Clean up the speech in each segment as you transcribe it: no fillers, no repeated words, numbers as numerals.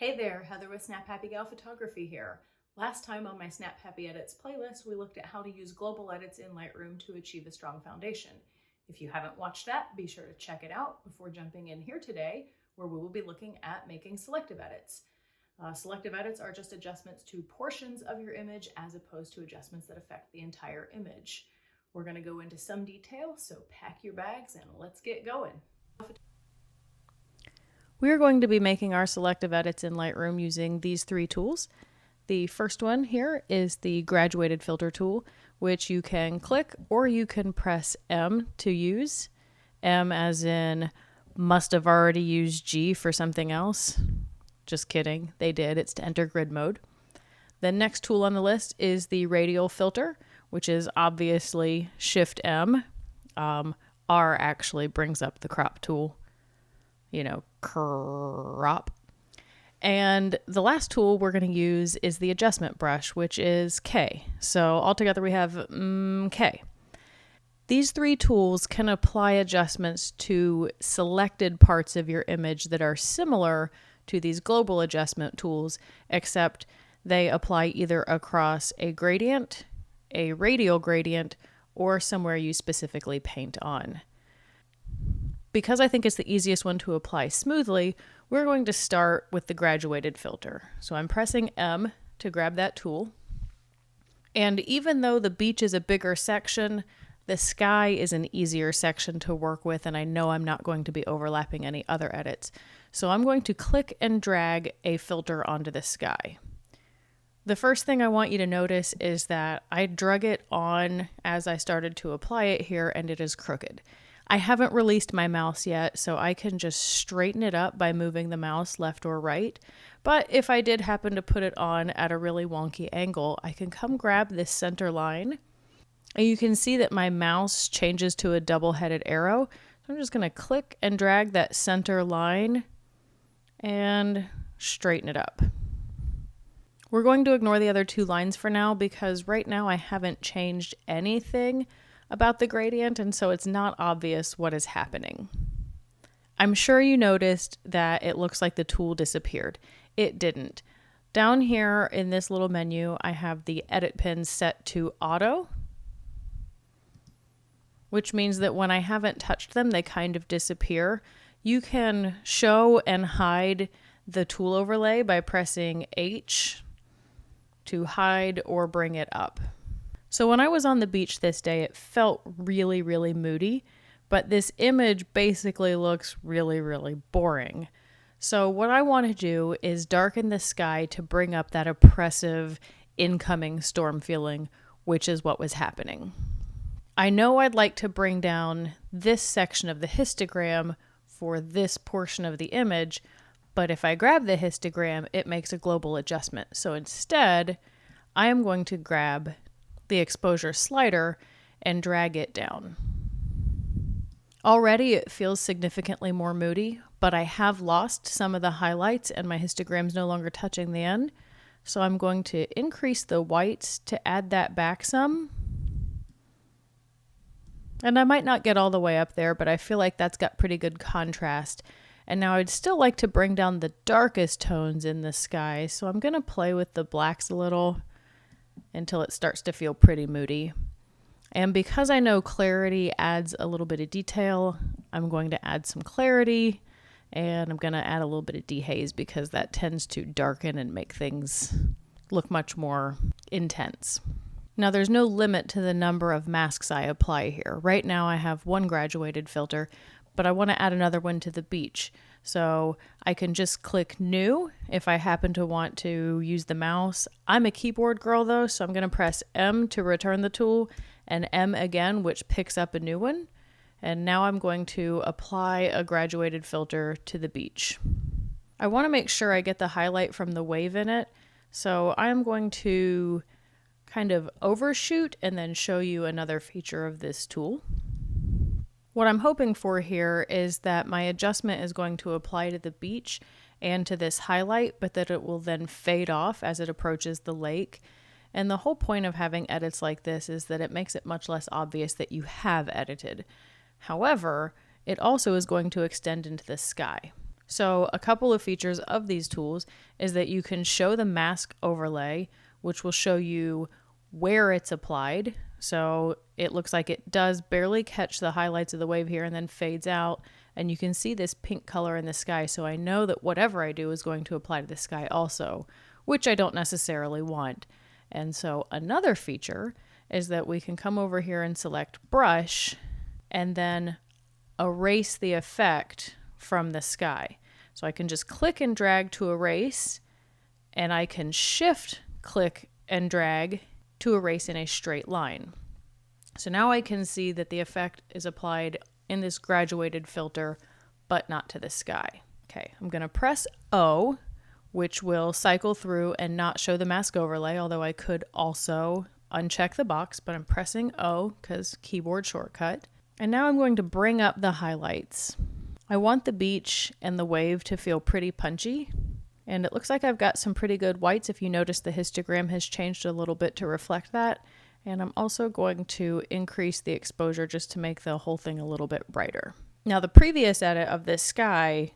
Hey there, Heather with Snap Happy Gal Photography here. Last time on my Snap Happy Edits playlist, we looked at how to use global edits in Lightroom to achieve a strong foundation. If you haven't watched that, be sure to check it out before jumping in here today, where we will be looking at making selective edits. Selective edits are just adjustments to portions of your image as opposed to adjustments that affect the entire image. We're going to go into some detail, so pack your bags and let's get going. We are going to be making our selective edits in Lightroom using these three tools. The first one here is the graduated filter tool, which you can click or you can press M to use. M as in must have already used G for something else. Just kidding, they did. It's to enter grid mode. The next tool on the list is the Radial filter, which is obviously Shift M. R actually brings up the crop tool. Crop. And the last tool we're going to use is the adjustment brush, which is K. So altogether we have K. These three tools can apply adjustments to selected parts of your image that are similar to these global adjustment tools, except they apply either across a gradient, a radial gradient, or somewhere you specifically paint on. Because I think it's the easiest one to apply smoothly, we're going to start with the graduated filter. So I'm pressing M to grab that tool. And even though the beach is a bigger section, the sky is an easier section to work with, and I know I'm not going to be overlapping any other edits. So I'm going to click and drag a filter onto the sky. The first thing I want you to notice is that I drug it on as I started to apply it here, and it is crooked. I haven't released my mouse yet, so I can just straighten it up by moving the mouse left or right. But if I did happen to put it on at a really wonky angle, I can come grab this center line. And you can see that my mouse changes to a double-headed arrow. So I'm just going to click and drag that center line and straighten it up. We're going to ignore the other two lines for now because right now I haven't changed anything about the gradient, and so it's not obvious what is happening. I'm sure you noticed that it looks like the tool disappeared. It didn't. Down here in this little menu, I have the edit pin set to auto, which means that when I haven't touched them, they kind of disappear. You can show and hide the tool overlay by pressing H to hide or bring it up. So when I was on the beach this day, it felt really, really moody, but this image basically looks really, really boring. So what I want to do is darken the sky to bring up that oppressive incoming storm feeling, which is what was happening. I know I'd like to bring down this section of the histogram for this portion of the image, but if I grab the histogram, it makes a global adjustment. So instead, I am going to grab the exposure slider and drag it down. Already it feels significantly more moody, but I have lost some of the highlights and my histogram's no longer touching the end. So I'm going to increase the whites to add that back some. And I might not get all the way up there, but I feel like that's got pretty good contrast. And now I'd still like to bring down the darkest tones in the sky, so I'm going to play with the blacks a little until it starts to feel pretty moody. And because I know clarity adds a little bit of detail, I'm going to add some clarity, and I'm going to add a little bit of dehaze because that tends to darken and make things look much more intense. Now there's no limit to the number of masks I apply here. Right now I have one graduated filter, but I want to add another one to the beach. So I can just click new if I happen to want to use the mouse. I'm a keyboard girl though, so I'm going to press M to return the tool and M again, which picks up a new one. And now I'm going to apply a graduated filter to the beach. I want to make sure I get the highlight from the wave in it. So I'm going to kind of overshoot and then show you another feature of this tool. What I'm hoping for here is that my adjustment is going to apply to the beach and to this highlight, but that it will then fade off as it approaches the lake. And the whole point of having edits like this is that it makes it much less obvious that you have edited. However, it also is going to extend into the sky. So a couple of features of these tools is that you can show the mask overlay, which will show you where it's applied. So it looks like it does barely catch the highlights of the wave here and then fades out. And you can see this pink color in the sky. So I know that whatever I do is going to apply to the sky also, which I don't necessarily want. And so another feature is that we can come over here and select brush and then erase the effect from the sky. So I can just click and drag to erase, and I can shift click and drag to erase in a straight line. So now I can see that the effect is applied in this graduated filter, but not to the sky. Okay, I'm going to press O, which will cycle through and not show the mask overlay, although I could also uncheck the box, but I'm pressing O because keyboard shortcut. And now I'm going to bring up the highlights. I want the beach and the wave to feel pretty punchy. And it looks like I've got some pretty good whites. If you notice, the histogram has changed a little bit to reflect that. And I'm also going to increase the exposure just to make the whole thing a little bit brighter. Now, the previous edit of this sky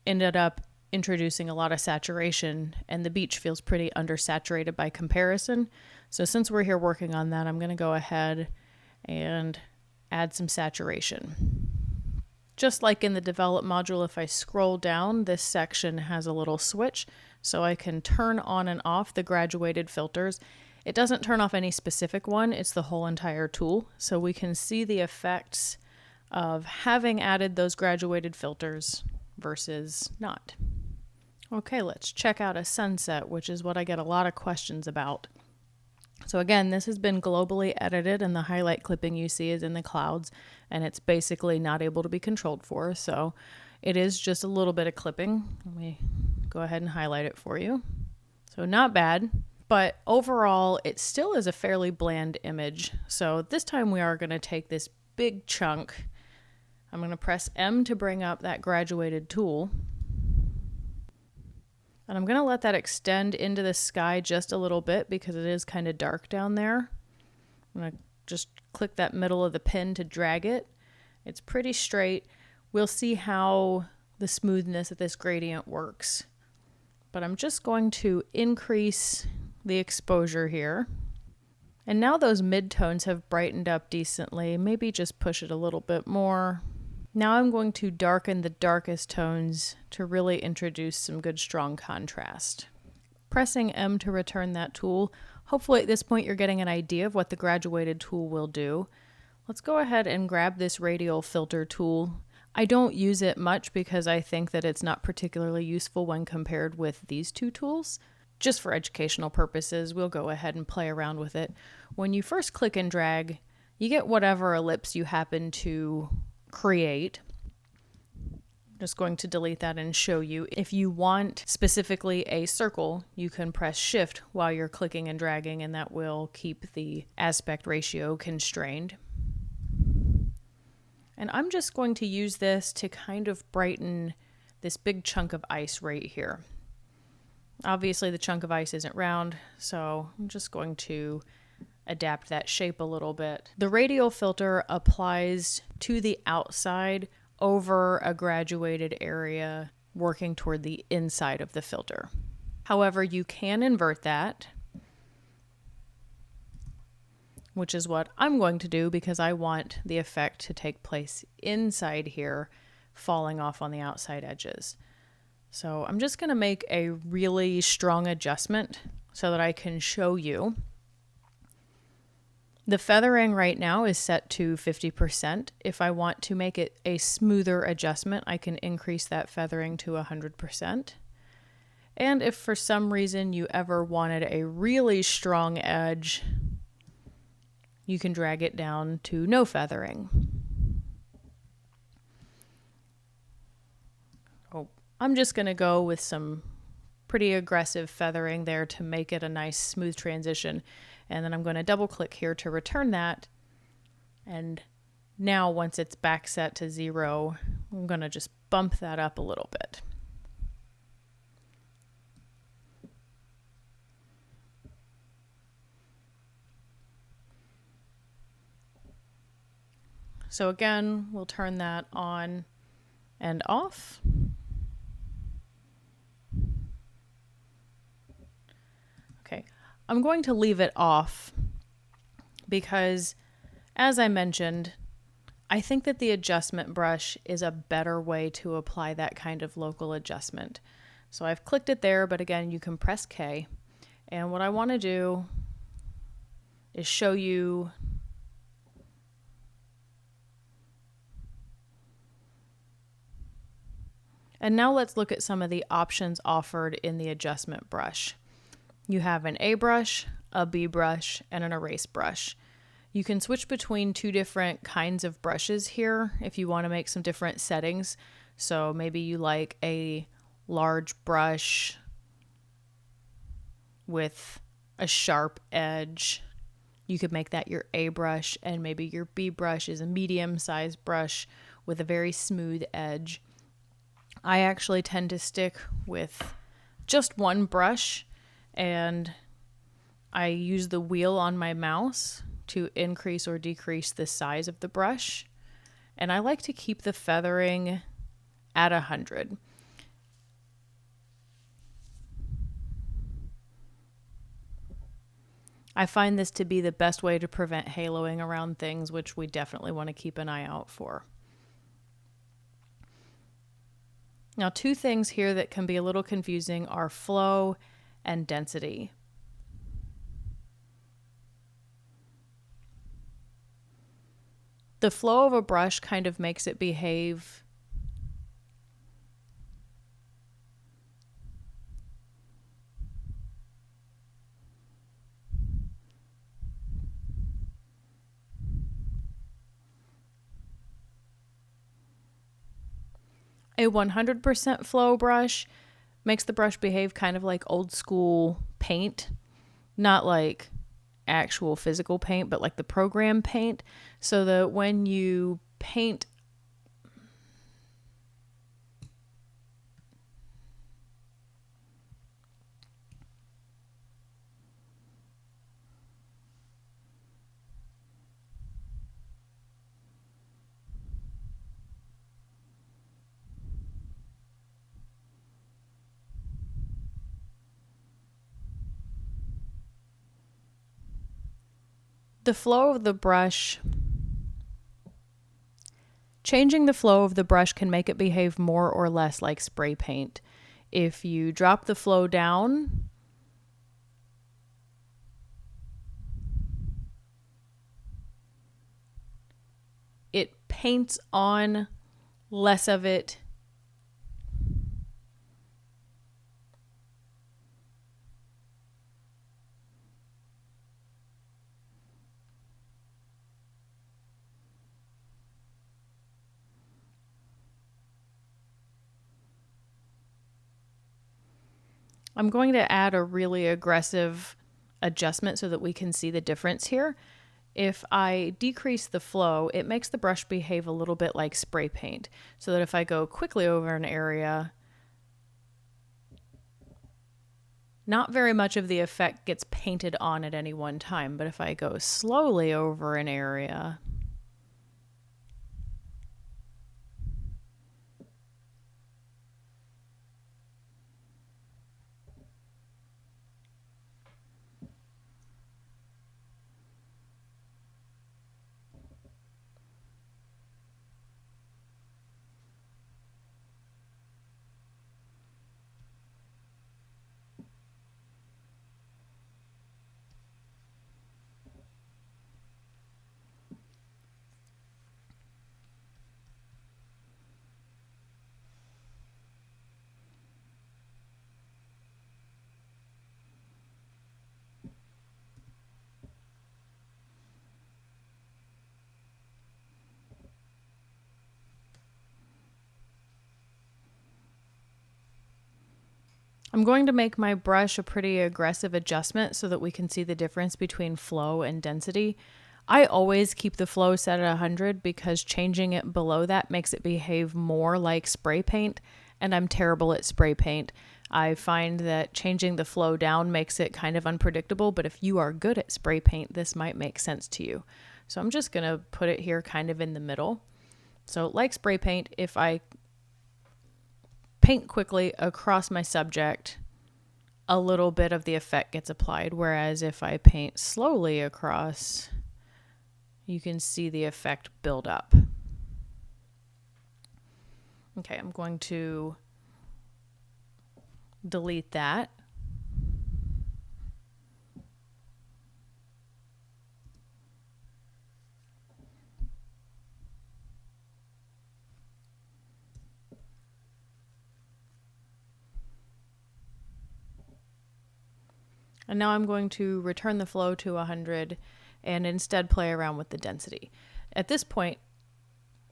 ended up introducing a lot of saturation, and the beach feels pretty undersaturated by comparison. So since we're here working on that, I'm going to go ahead and add some saturation. Just like in the develop module, if I scroll down, this section has a little switch, so I can turn on and off the graduated filters. It doesn't turn off any specific one, it's the whole entire tool. So we can see the effects of having added those graduated filters versus not. Okay, let's check out a sunset, which is what I get a lot of questions about. So again, this has been globally edited, and the highlight clipping you see is in the clouds, and it's basically not able to be controlled for. So it is just a little bit of clipping. Let me go ahead and highlight it for you. So not bad, but overall it still is a fairly bland image. So this time we are going to take this big chunk. I'm going to press M to bring up that graduated tool. And I'm going to let that extend into the sky just a little bit because it is kind of dark down there. I'm going to just click that middle of the pin to drag it. It's pretty straight. We'll see how the smoothness of this gradient works. But I'm just going to increase the exposure here. And now those midtones have brightened up decently. Maybe just push it a little bit more. Now I'm going to darken the darkest tones to really introduce some good strong contrast. Pressing M to return that tool. Hopefully at this point you're getting an idea of what the graduated tool will do. Let's go ahead and grab this Radial filter tool. I don't use it much because I think that it's not particularly useful when compared with these two tools. Just for educational purposes, we'll go ahead and play around with it. When you first click and drag, you get whatever ellipse you happen to create. I'm just going to delete that and show you. If you want specifically a circle, you can press Shift while you're clicking and dragging, and that will keep the aspect ratio constrained. And I'm just going to use this to kind of brighten this big chunk of ice right here. Obviously the chunk of ice isn't round, so I'm just going to adapt that shape a little bit. The radial filter applies to the outside over a graduated area, working toward the inside of the filter. However, you can invert that, which is what I'm going to do because I want the effect to take place inside here, falling off on the outside edges. So I'm just going to make a really strong adjustment so that I can show you. The feathering right now is set to 50%. If I want to make it a smoother adjustment, I can increase that feathering to 100%. And if for some reason you ever wanted a really strong edge, you can drag it down to no feathering. Oh, I'm just going to go with some pretty aggressive feathering there to make it a nice smooth transition. And then I'm going to double click here to return that. And now once it's back set to 0, I'm going to just bump that up a little bit. So again, we'll turn that on and off. Okay, I'm going to leave it off because, as I mentioned, I think that the adjustment brush is a better way to apply that kind of local adjustment. So I've clicked it there, but again, you can press K. And what I want to do is show you and now let's look at some of the options offered in the adjustment brush. You have an A brush, a B brush, and an erase brush. You can switch between two different kinds of brushes here if you want to make some different settings. So maybe you like a large brush with a sharp edge. You could make that your A brush, and maybe your B brush is a medium-sized brush with a very smooth edge. I actually tend to stick with just one brush, and I use the wheel on my mouse to increase or decrease the size of the brush. And I like to keep the feathering at 100. I find this to be the best way to prevent haloing around things, which we definitely want to keep an eye out for. Now, two things here that can be a little confusing are flow and density. The flow of a brush kind of makes it behave a 100% flow brush makes the brush behave kind of like old school paint, not like actual physical paint, but like the program paint, so that when you paint the flow of the brush, changing the flow of the brush can make it behave more or less like spray paint. If you drop the flow down, it paints on less of it. I'm going to add a really aggressive adjustment so that we can see the difference here. If I decrease the flow, it makes the brush behave a little bit like spray paint, so that if I go quickly over an area, not very much of the effect gets painted on at any one time, but if I go slowly over an area, I'm going to make my brush a pretty aggressive adjustment so that we can see the difference between flow and density. I always keep the flow set at 100 because changing it below that makes it behave more like spray paint, and I'm terrible at spray paint. I find that changing the flow down makes it kind of unpredictable, but if you are good at spray paint, this might make sense to you. So I'm just going to put it here kind of in the middle. So like spray paint, if I paint quickly across my subject, a little bit of the effect gets applied, whereas if I paint slowly across, you can see the effect build up. Okay, I'm going to delete that. And now I'm going to return the flow to 100 and instead play around with the density. At this point,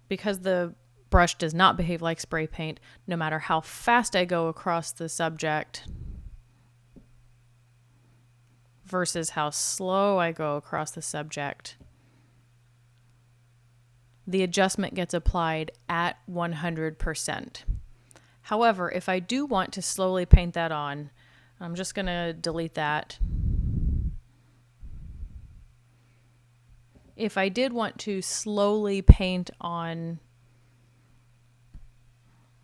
because the brush does not behave like spray paint, no matter how fast I go across the subject versus how slow I go across the subject, the adjustment gets applied at 100%. However, if I do want to slowly paint that on, I'm just going to delete that. If I did want to slowly paint on,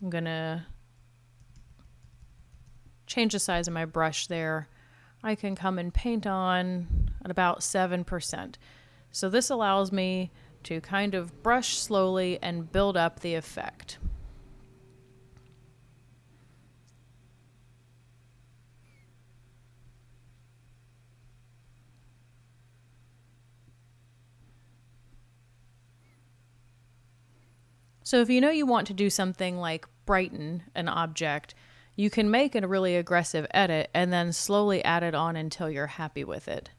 I'm going to change the size of my brush there. I can come and paint on at about 7%. So this allows me to kind of brush slowly and build up the effect. So if you know you want to do something like brighten an object, you can make a really aggressive edit and then slowly add it on until you're happy with it.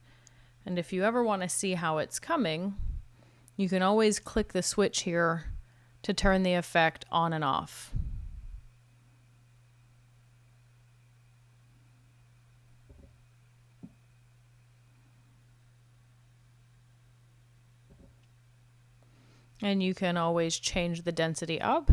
And if you ever want to see how it's coming, you can always click the switch here to turn the effect on and off. And you can always change the density up.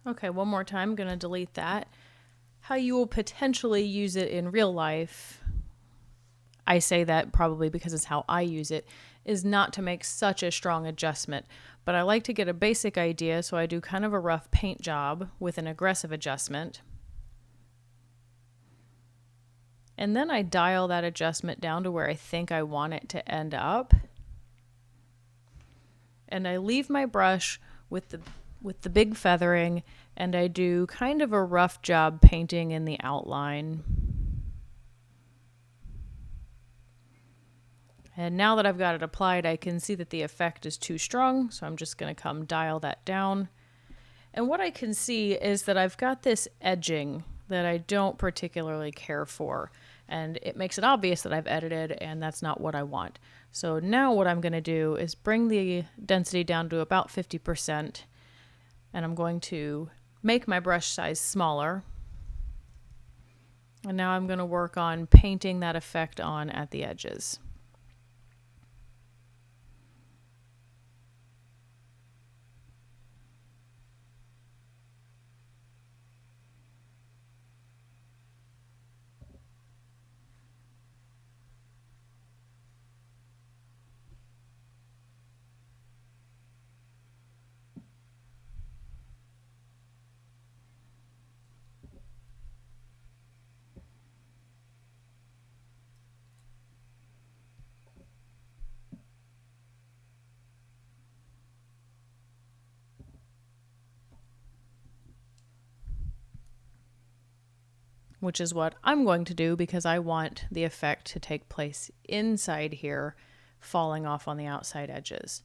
Okay, one more time, I'm going to delete that. How you will potentially use it in real life, I say that probably because it's how I use it, is not to make such a strong adjustment. But I like to get a basic idea, so I do kind of a rough paint job with an aggressive adjustment. And then I dial that adjustment down to where I think I want it to end up. And I leave my brush with the big feathering, and I do kind of a rough job painting in the outline. And now that I've got it applied, I can see that the effect is too strong, so I'm just going to come dial that down. And what I can see is that I've got this edging that I don't particularly care for, and it makes it obvious that I've edited, and that's not what I want. So now what I'm going to do is bring the density down to about 50%, and I'm going to make my brush size smaller. And now I'm going to work on painting that effect on at the edges. Which is what I'm going to do because I want the effect to take place inside here, falling off on the outside edges.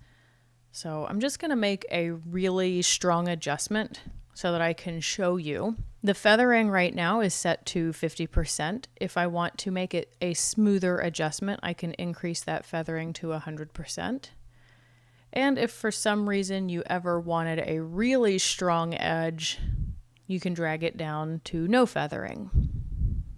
So I'm just going to make a really strong adjustment so that I can show you. The feathering right now is set to 50%. If I want to make it a smoother adjustment, I can increase that feathering to 100%. And if for some reason you ever wanted a really strong edge, you can drag it down to no feathering.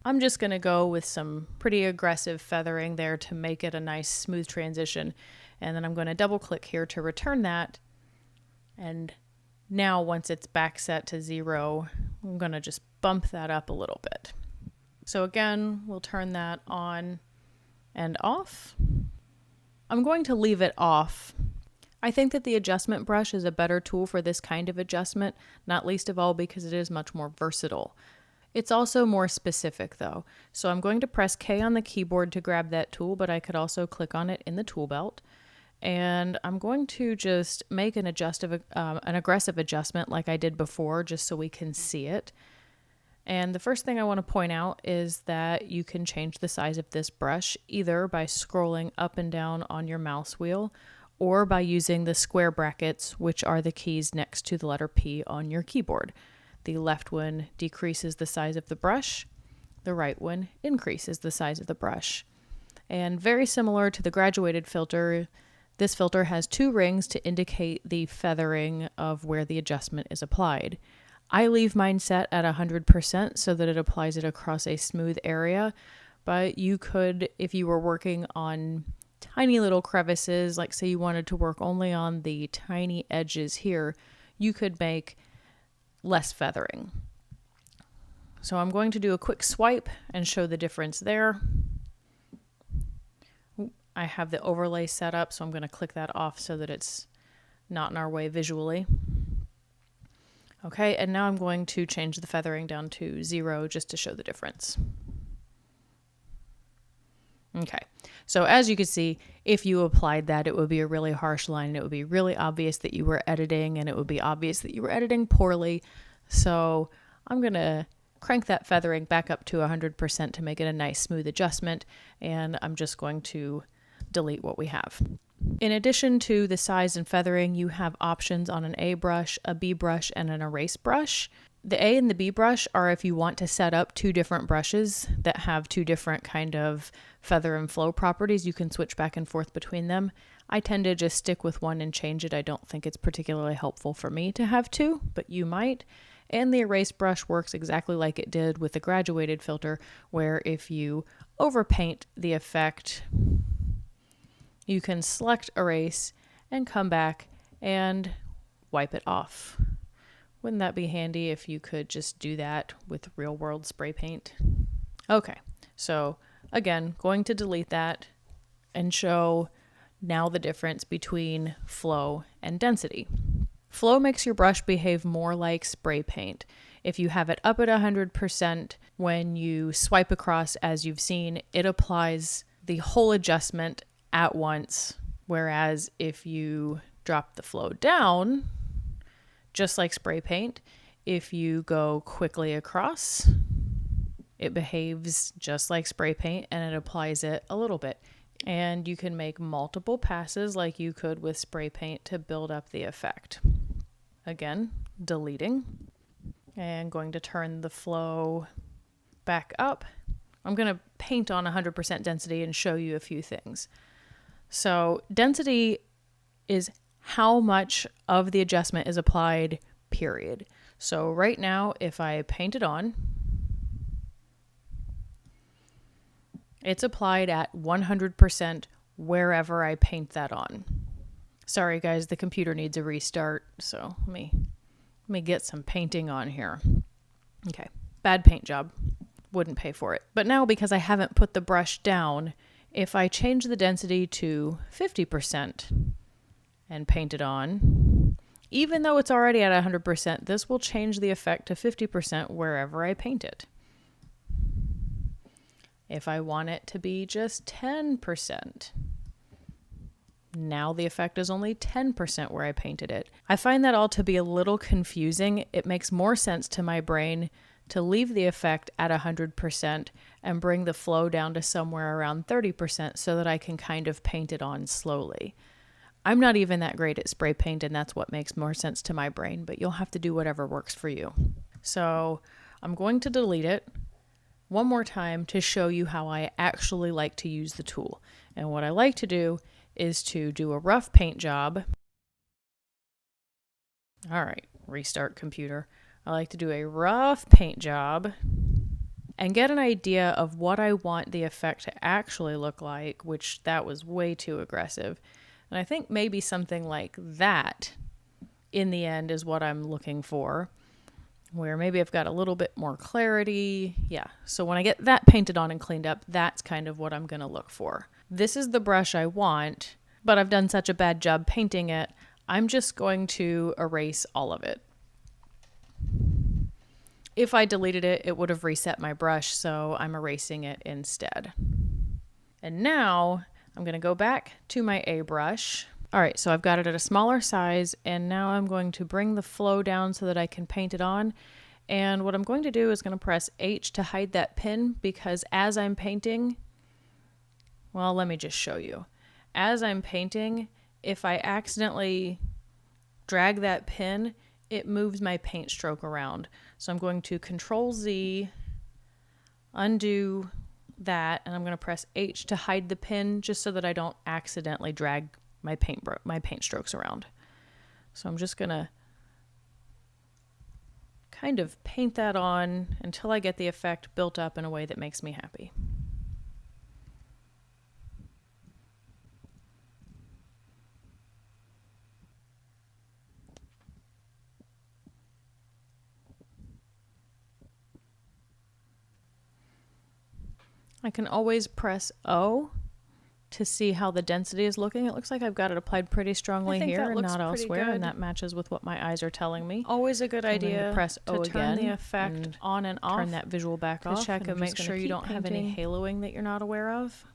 I'm just going to go with some pretty aggressive feathering there to make it a nice smooth transition. And then I'm going to double click here to return that. And now once it's back set to 0, I'm going to just bump that up a little bit. So again, we'll turn that on and off. I'm going to leave it off. I think that the adjustment brush is a better tool for this kind of adjustment, not least of all because it is much more versatile. It's also more specific though. So I'm going to press K on the keyboard to grab that tool, but I could also click on it in the tool belt. And I'm going to just make an aggressive adjustment like I did before, just so we can see it. And the first thing I want to point out is that you can change the size of this brush either by scrolling up and down on your mouse wheel or by using the square brackets, which are the keys next to the letter P on your keyboard. The left one decreases the size of the brush. The right one increases the size of the brush. And very similar to the graduated filter, this filter has 2 rings to indicate the feathering of where the adjustment is applied. I leave mine set at 100% so that it applies it across a smooth area, but you could, if you were working on tiny little crevices, like say you wanted to work only on the tiny edges here, you could make less feathering. So I'm going to do a quick swipe and show the difference there. I have the overlay set up, so I'm going to click that off so that it's not in our way visually. Okay, and now I'm going to change the feathering down to 0 just to show the difference. Okay, so as you can see, if you applied that, it would be a really harsh line, and it would be really obvious that you were editing, and it would be obvious that you were editing poorly. So I'm going to crank that feathering back up to 100% to make it a nice smooth adjustment, and I'm just going to delete what we have. In addition to the size and feathering, you have options on an A brush, a B brush, and an erase brush. The A and the B brush are if you want to set up 2 different brushes that have 2 different kind of feather and flow properties. You can switch back and forth between them. I tend to just stick with one and change it. I don't think it's particularly helpful for me to have 2, but you might. And the erase brush works exactly like it did with the graduated filter, where if you overpaint the effect, you can select erase and come back and wipe it off. Wouldn't that be handy if you could just do that with real world spray paint? Okay, so again, going to delete that and show now the difference between flow and density. Flow makes your brush behave more like spray paint. If you have it up at 100%, when you swipe across, as you've seen, it applies the whole adjustment at once, whereas if you drop the flow down, just like spray paint, if you go quickly across, it behaves just like spray paint and it applies it a little bit. And you can make multiple passes like you could with spray paint to build up the effect. Again, deleting and going to turn the flow back up. I'm going to paint on 100% density and show you a few things. So density is how much of the adjustment is applied, period. So right now, if I paint it on, it's applied at 100% wherever I paint that on. Sorry guys, the computer needs a restart, so let me get some painting on here. Okay, bad paint job. Wouldn't pay for it. But now, because I haven't put the brush down, if I change the density to 50% and paint it on, even though it's already at 100%, this will change the effect to 50% wherever I paint it. If I want it to be just 10%, now the effect is only 10% where I painted it. I find that all to be a little confusing. It makes more sense to my brain to leave the effect at 100% and bring the flow down to somewhere around 30% so that I can kind of paint it on slowly. I'm not even that great at spray paint, and that's what makes more sense to my brain, but you'll have to do whatever works for you. So I'm going to delete it one more time to show you how I actually like to use the tool. And what I like to do is to do a rough paint job. All right, restart computer. I like to do a rough paint job and get an idea of what I want the effect to actually look like, which that was way too aggressive. And I think maybe something like that in the end is what I'm looking for, where maybe I've got a little bit more clarity. Yeah, so when I get that painted on and cleaned up, that's kind of what I'm going to look for. This is the brush I want, but I've done such a bad job painting it, I'm just going to erase all of it. If I deleted it, it would have reset my brush, so I'm erasing it instead. And now I'm going to go back to my A brush. All right, so I've got it at a smaller size, and now I'm going to bring the flow down so that I can paint it on. And what I'm going to do is going to press H to hide that pin, because as I'm painting, well, let me just show you. As I'm painting, if I accidentally drag that pin, it moves my paint stroke around. So I'm going to Control Z, undo that, and I'm going to press H to hide the pin just so that I don't accidentally drag my paint strokes around. So I'm just going to kind of paint that on until I get the effect built up in a way that makes me happy. I can always press O to see how the density is looking. It looks like I've got it applied pretty strongly here and not elsewhere, and that matches with what my eyes are telling me. Always a good idea to press O again, turn the effect on and off, turn that visual back off, check and make sure you don't have any haloing that you're not aware of.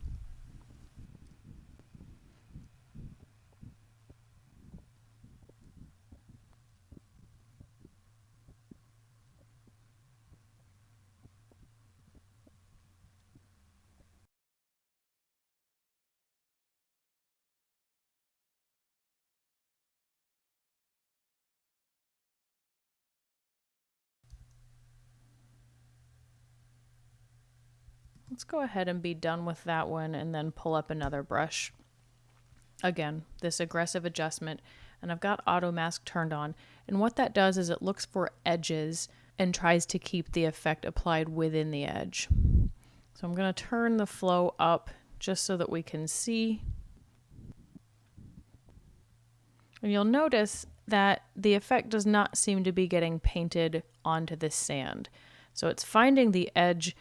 Let's go ahead and be done with that one and then pull up another brush. Again, this aggressive adjustment, and I've got auto mask turned on. And what that does is it looks for edges and tries to keep the effect applied within the edge. So I'm going to turn the flow up just so that we can see. And you'll notice that the effect does not seem to be getting painted onto this sand. So it's finding the edge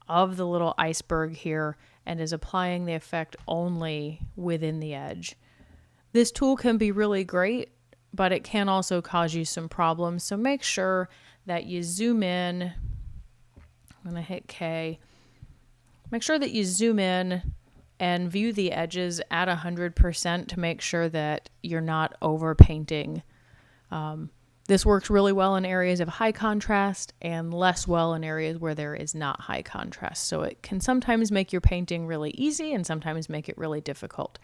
of the little iceberg here and is applying the effect only within the edge. This tool can be really great, but it can also cause you some problems. So make sure that you zoom in. I'm going to hit K. Make sure that you zoom in and view the edges at 100% to make sure that you're not over painting. This works really well in areas of high contrast and less well in areas where there is not high contrast. So it can sometimes make your painting really easy and sometimes make it really difficult.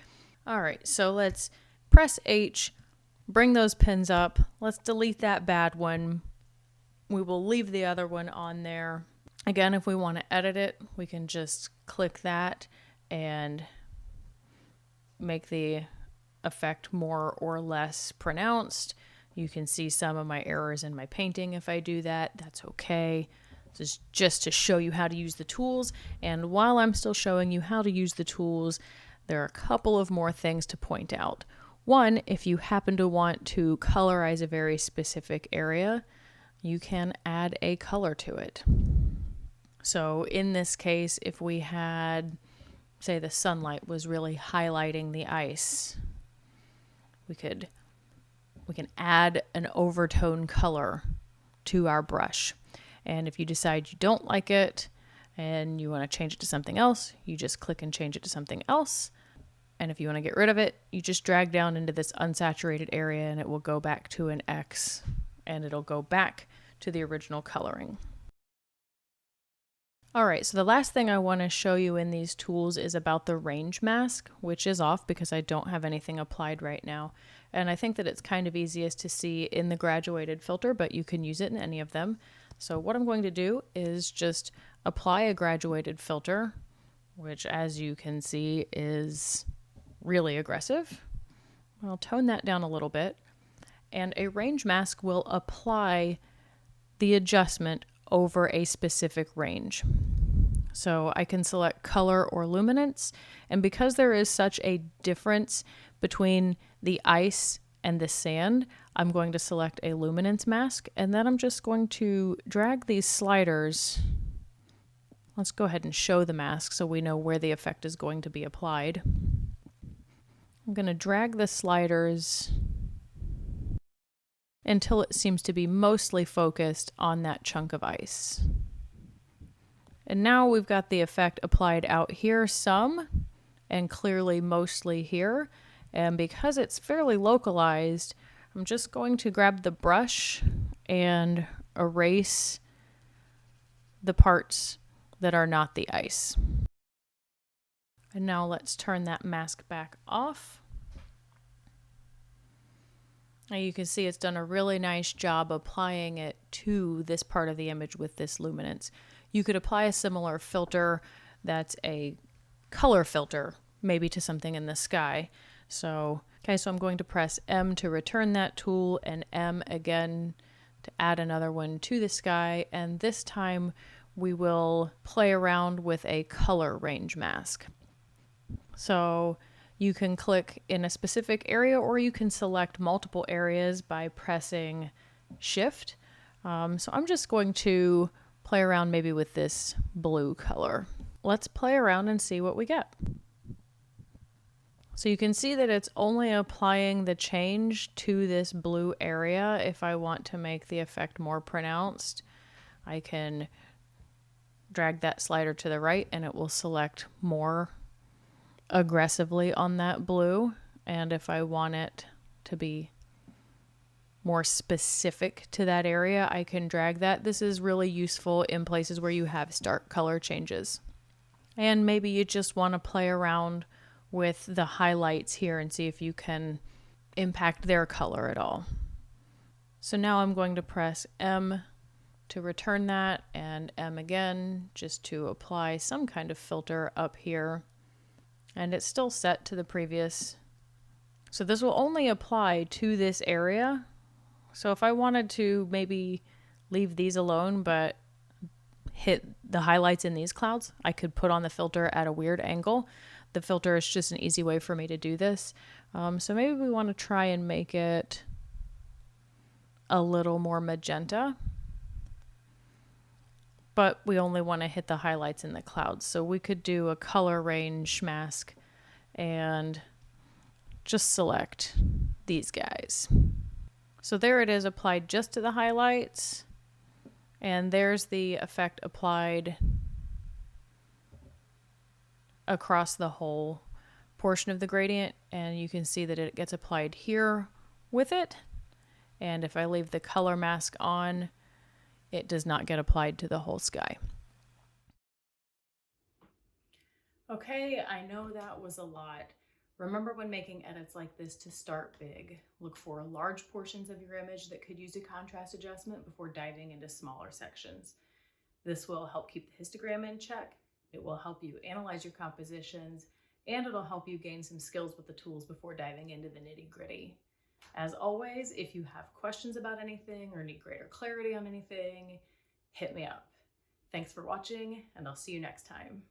All right, so let's press H, bring those pins up. Let's delete that bad one. We will leave the other one on there. Again, if we want to edit it, we can just click that and make the effect more or less pronounced. You can see some of my errors in my painting if I do that. That's okay. This is just to show you how to use the tools. And while I'm still showing you how to use the tools, there are a couple of more things to point out. One, if you happen to want to colorize a very specific area, you can add a color to it. So in this case, if we had, say, the sunlight was really highlighting the ice, we can add an overtone color to our brush. And if you decide you don't like it and you want to change it to something else, you just click and change it to something else. And if you want to get rid of it, you just drag down into this unsaturated area and it will go back to an X and it'll go back to the original coloring. All right, so the last thing I want to show you in these tools is about the range mask, which is off because I don't have anything applied right now. And I think that it's kind of easiest to see in the graduated filter, but you can use it in any of them. So what I'm going to do is just apply a graduated filter, which as you can see is really aggressive. I'll tone that down a little bit. And a range mask will apply the adjustment over a specific range. So I can select color or luminance, and because there is such a difference between the ice and the sand, I'm going to select a luminance mask, and then I'm just going to drag these sliders. Let's go ahead and show the mask so we know where the effect is going to be applied. I'm going to drag the sliders until it seems to be mostly focused on that chunk of ice. And now we've got the effect applied out here some, and clearly mostly here. And because it's fairly localized, I'm just going to grab the brush and erase the parts that are not the ice. And now let's turn that mask back off. Now you can see it's done a really nice job applying it to this part of the image with this luminance. You could apply a similar filter that's a color filter, maybe to something in the sky. So I'm going to press M to return that tool, and M again to add another one to the sky. And this time we will play around with a color range mask. So you can click in a specific area, or you can select multiple areas by pressing Shift. So I'm just going to play around maybe with this blue color. Let's play around and see what we get. So you can see that it's only applying the change to this blue area. If I want to make the effect more pronounced, I can drag that slider to the right and it will select more aggressively on that blue. And if I want it to be more specific to that area, I can drag that. This is really useful in places where you have stark color changes. And maybe you just want to play around with the highlights here and see if you can impact their color at all. So now I'm going to press M to return that, and M again just to apply some kind of filter up here. And it's still set to the previous. So this will only apply to this area. So if I wanted to maybe leave these alone but hit the highlights in these clouds, I could put on the filter at a weird angle. The filter is just an easy way for me to do this. So maybe we want to try and make it a little more magenta, but we only want to hit the highlights in the clouds. So we could do a color range mask and just select these guys. So there it is, applied just to the highlights, and there's the effect applied across the whole portion of the gradient, and you can see that it gets applied here with it. And if I leave the color mask on, it does not get applied to the whole sky. Okay, I know that was a lot. Remember, when making edits like this, to start big. Look for large portions of your image that could use a contrast adjustment before diving into smaller sections. This will help keep the histogram in check, it will help you analyze your compositions, and it'll help you gain some skills with the tools before diving into the nitty-gritty. As always, if you have questions about anything or need greater clarity on anything, hit me up. Thanks for watching, and I'll see you next time.